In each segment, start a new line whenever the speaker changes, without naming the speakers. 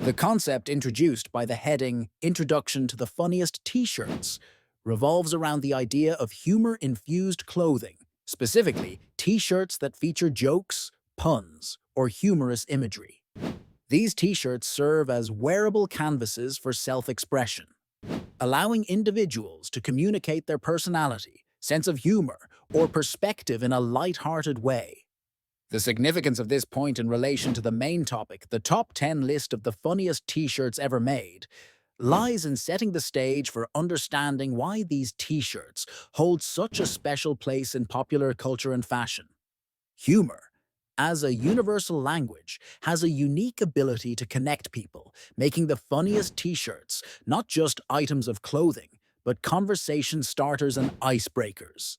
The concept introduced by the heading Introduction to the Funniest T-Shirts revolves around the idea of humor-infused clothing, specifically T-shirts that feature jokes, puns, or humorous imagery. These T-shirts serve as wearable canvases for self-expression, allowing individuals to communicate their personality, sense of humor, or perspective in a light-hearted way. The significance of this point in relation to the main topic, the top 10 list of the funniest T-shirts ever made, lies in setting the stage for understanding why these T-shirts hold such a special place in popular culture and fashion. Humor, as a universal language, has a unique ability to connect people, making the funniest T-shirts not just items of clothing, but conversation starters and icebreakers.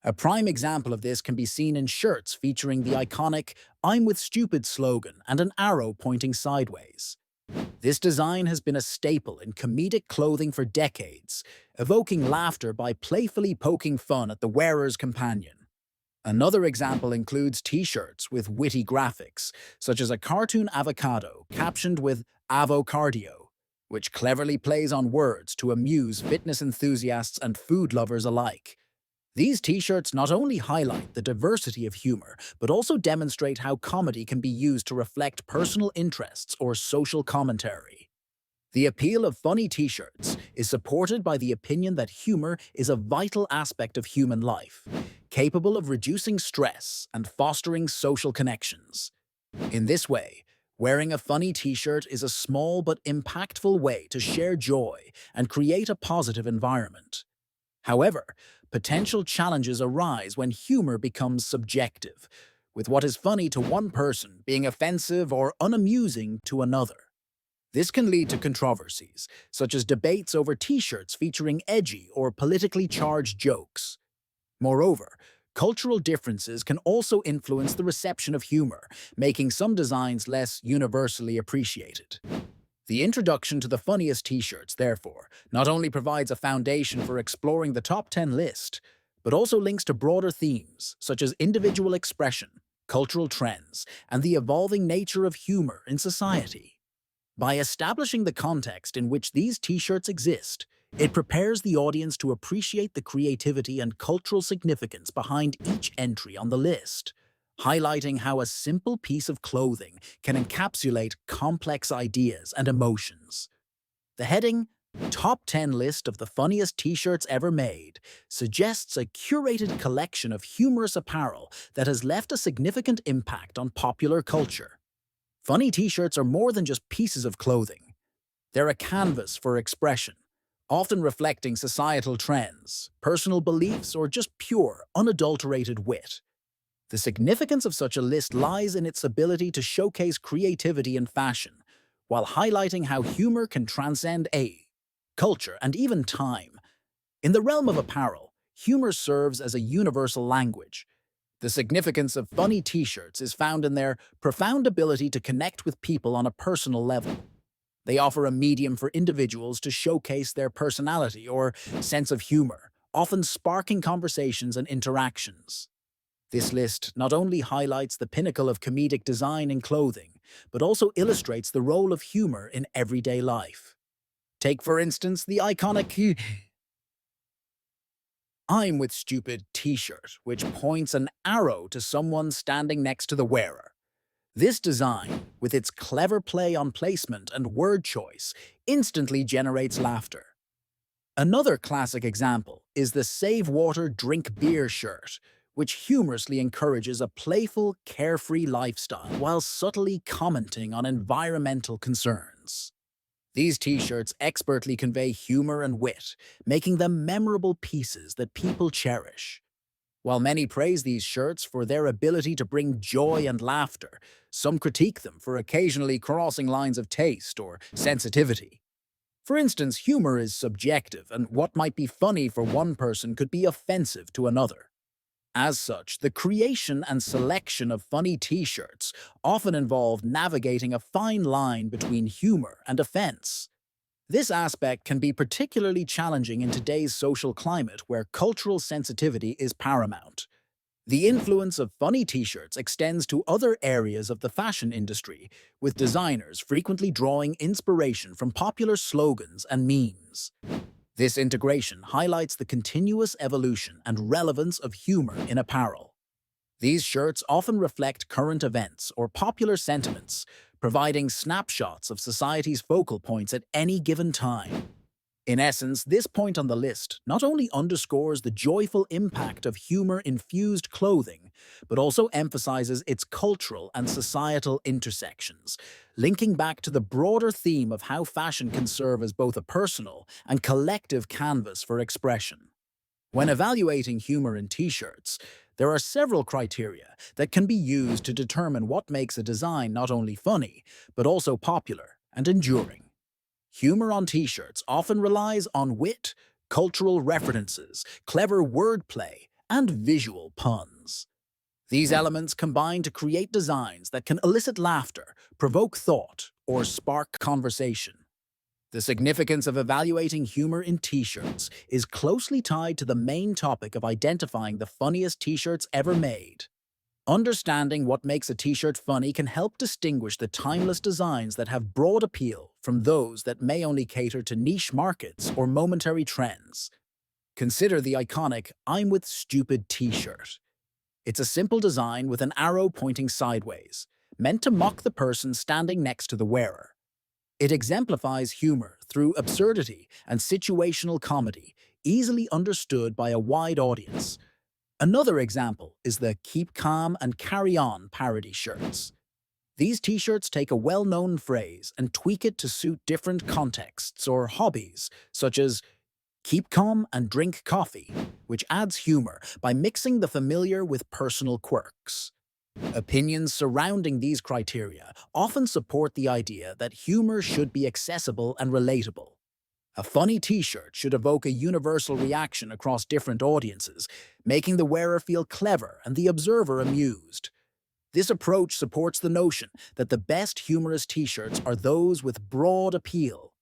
A prime example of this can be seen in shirts featuring the iconic "I'm with stupid" slogan and an arrow pointing sideways. This design has been a staple in comedic clothing for decades, evoking laughter by playfully poking fun at the wearer's companion. Another example includes T-shirts with witty graphics, such as a cartoon avocado captioned with "Avocardio," which cleverly plays on words to amuse fitness enthusiasts and food lovers alike. These T-shirts not only highlight the diversity of humor, but also demonstrate how comedy can be used to reflect personal interests or social commentary. The appeal of funny T-shirts is supported by the opinion that humor is a vital aspect of human life, capable of reducing stress and fostering social connections. In this way, wearing a funny T-shirt is a small but impactful way to share joy and create a positive environment. However, potential challenges arise when humor becomes subjective, with what is funny to one person being offensive or unamusing to another. This can lead to controversies, such as debates over T-shirts featuring edgy or politically charged jokes. Moreover, cultural differences can also influence the reception of humor, making some designs less universally appreciated. The introduction to the funniest T-shirts, therefore, not only provides a foundation for exploring the top 10 list, but also links to broader themes such as individual expression, cultural trends, and the evolving nature of humor in society. By establishing the context in which these T-shirts exist, it prepares the audience to appreciate the creativity and cultural significance behind each entry on the list, highlighting how a simple piece of clothing can encapsulate complex ideas and emotions. The heading, Top 10 List of the Funniest T-Shirts Ever Made, suggests a curated collection of humorous apparel that has left a significant impact on popular culture. Funny T-shirts are more than just pieces of clothing. They're a canvas for expression, often reflecting societal trends, personal beliefs, or just pure, unadulterated wit. The significance of such a list lies in its ability to showcase creativity in fashion, while highlighting how humor can transcend age, culture, and even time. In the realm of apparel, humor serves as a universal language. The significance of funny T-shirts is found in their profound ability to connect with people on a personal level. They offer a medium for individuals to showcase their personality or sense of humor, often sparking conversations and interactions. This list not only highlights the pinnacle of comedic design in clothing, but also illustrates the role of humor in everyday life. Take, for instance, the iconic "I'm with stupid" T-shirt, which points an arrow to someone standing next to the wearer. This design, with its clever play on placement and word choice, instantly generates laughter. Another classic example is the "Save Water, Drink Beer" shirt, which humorously encourages a playful, carefree lifestyle while subtly commenting on environmental concerns. These T-shirts expertly convey humor and wit, making them memorable pieces that people cherish. While many praise these shirts for their ability to bring joy and laughter, some critique them for occasionally crossing lines of taste or sensitivity. For instance, humor is subjective, and what might be funny for one person could be offensive to another. As such, the creation and selection of funny T-shirts often involve navigating a fine line between humor and offense. This aspect can be particularly challenging in today's social climate where cultural sensitivity is paramount. The influence of funny t-shirts extends to other areas of the fashion industry, with designers frequently drawing inspiration from popular slogans and memes. This integration highlights the continuous evolution and relevance of humor in apparel. These shirts often reflect current events or popular sentiments, providing snapshots of society's focal points at any given time. In essence, this point on the list not only underscores the joyful impact of humor-infused clothing, but also emphasizes its cultural and societal intersections, linking back to the broader theme of how fashion can serve as both a personal and collective canvas for expression. When evaluating humor in t-shirts, there are several criteria that can be used to determine what makes a design not only funny, but also popular and enduring. Humor on t-shirts often relies on wit, cultural references, clever wordplay, and visual puns. These elements combine to create designs that can elicit laughter, provoke thought, or spark conversation. The significance of evaluating humor in t-shirts is closely tied to the main topic of identifying the funniest t-shirts ever made. Understanding what makes a t-shirt funny can help distinguish the timeless designs that have broad appeal from those that may only cater to niche markets or momentary trends. Consider the iconic "I'm with Stupid" t-shirt. It's a simple design with an arrow pointing sideways, meant to mock the person standing next to the wearer. It exemplifies humor through absurdity and situational comedy, easily understood by a wide audience. Another example is the "Keep Calm and Carry On" parody shirts. These t-shirts take a well-known phrase and tweak it to suit different contexts or hobbies, such as "Keep calm and drink coffee," which adds humor by mixing the familiar with personal quirks. Opinions surrounding these criteria often support the idea that humor should be accessible and relatable. A funny t-shirt should evoke a universal reaction across different audiences, making the wearer feel clever and the observer amused. This approach supports the notion that the best humorous t-shirts are those with broad appeal.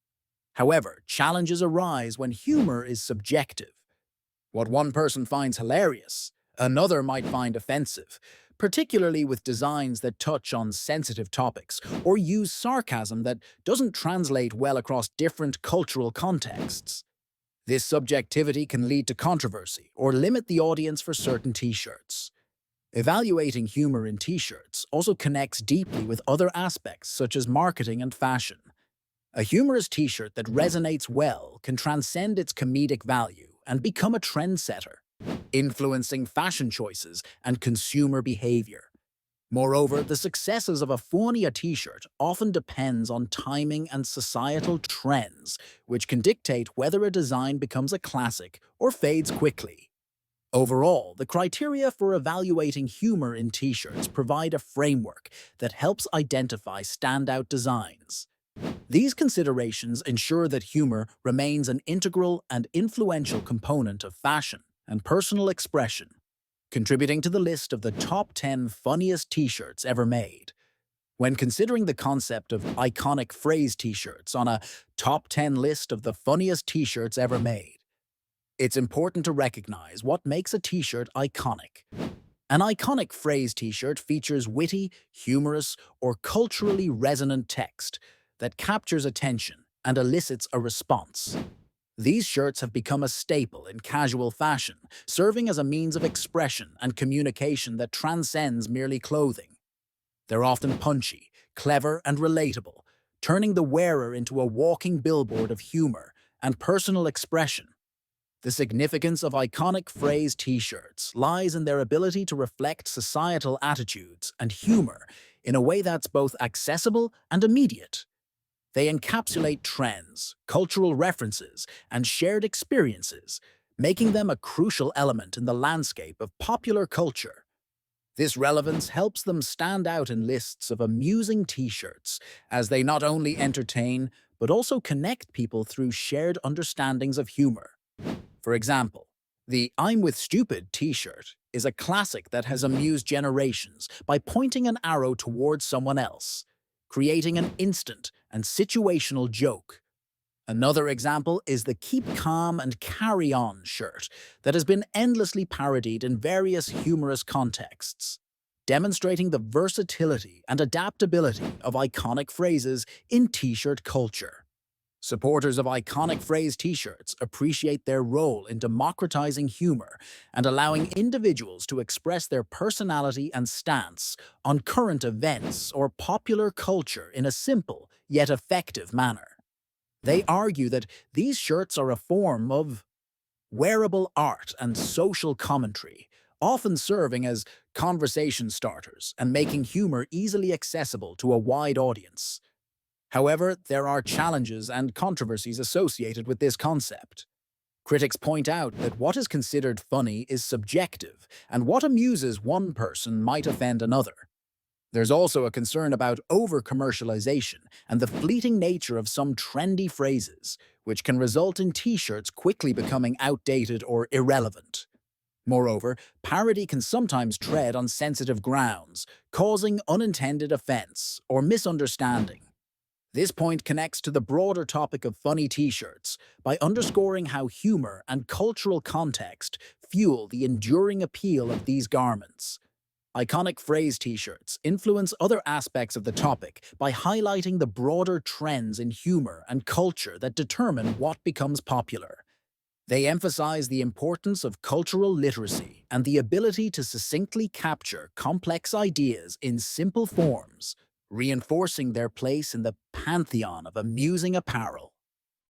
However, challenges arise when humor is subjective. What one person finds hilarious, another might find offensive, particularly with designs that touch on sensitive topics or use sarcasm that doesn't translate well across different cultural contexts. This subjectivity can lead to controversy or limit the audience for certain t-shirts. Evaluating humor in t-shirts also connects deeply with other aspects such as marketing and fashion. A humorous t-shirt that resonates well can transcend its comedic value and become a trendsetter, influencing fashion choices and consumer behavior. Moreover, the successes of a funny t-shirt often depends on timing and societal trends, which can dictate whether a design becomes a classic or fades quickly. Overall, the criteria for evaluating humor in t-shirts provide a framework that helps identify standout designs. These considerations ensure that humor remains an integral and influential component of fashion and personal expression, contributing to the list of the top 10 funniest t-shirts ever made. When considering the concept of iconic phrase t-shirts on a top 10 list of the funniest t-shirts ever made, it's important to recognize what makes a t-shirt iconic. An iconic phrase t-shirt features witty, humorous, or culturally resonant text that captures attention and elicits a response. These shirts have become a staple in casual fashion, serving as a means of expression and communication that transcends merely clothing. They're often punchy, clever, and relatable, turning the wearer into a walking billboard of humor and personal expression. The significance of iconic phrase t-shirts lies in their ability to reflect societal attitudes and humor in a way that's both accessible and immediate. They encapsulate trends, cultural references, and shared experiences, making them a crucial element in the landscape of popular culture. This relevance helps them stand out in lists of amusing t-shirts, as they not only entertain but also connect people through shared understandings of humor. For example, the "I'm with Stupid" t-shirt is a classic that has amused generations by pointing an arrow towards someone else, creating an instant and situational joke. Another example is the Keep Calm and Carry On shirt that has been endlessly parodied in various humorous contexts, demonstrating the versatility and adaptability of iconic phrases in t-shirt culture. Supporters of iconic phrase t-shirts appreciate their role in democratizing humor and allowing individuals to express their personality and stance on current events or popular culture in a simple yet effective manner. They argue that these shirts are a form of wearable art and social commentary, often serving as conversation starters and making humor easily accessible to a wide audience. However, there are challenges and controversies associated with this concept. Critics point out that what is considered funny is subjective, and what amuses one person might offend another. There's also a concern about over-commercialization and the fleeting nature of some trendy phrases, which can result in t-shirts quickly becoming outdated or irrelevant. Moreover, parody can sometimes tread on sensitive grounds, causing unintended offense or misunderstanding. This point connects to the broader topic of funny t-shirts by underscoring how humor and cultural context fuel the enduring appeal of these garments. Iconic phrase t-shirts influence other aspects of the topic by highlighting the broader trends in humor and culture that determine what becomes popular. They emphasize the importance of cultural literacy and the ability to succinctly capture complex ideas in simple forms, reinforcing their place in the pantheon of amusing apparel.